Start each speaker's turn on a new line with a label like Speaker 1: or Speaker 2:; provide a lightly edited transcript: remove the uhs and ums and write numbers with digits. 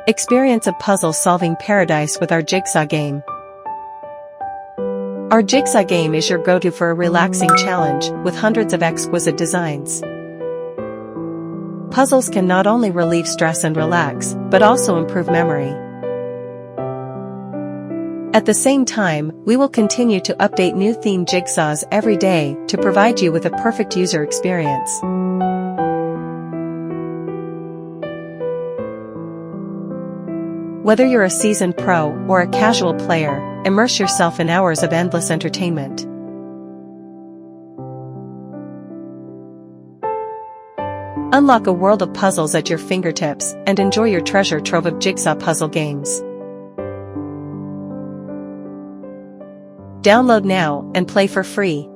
Speaker 1: Experience a puzzle-solving paradise with our Jigsaw game. Our Jigsaw game is your go-to for a relaxing challenge, with hundreds of exquisite designs. Puzzles can not only relieve stress and relax, but also improve memory. At the same time, we will continue to update new themed jigsaws every day to provide you with a perfect user experience. Whether you're a seasoned pro or a casual player, immerse yourself in hours of endless entertainment. Unlock a world of puzzles at your fingertips and enjoy your treasure trove of jigsaw puzzle games. Download now and play for free.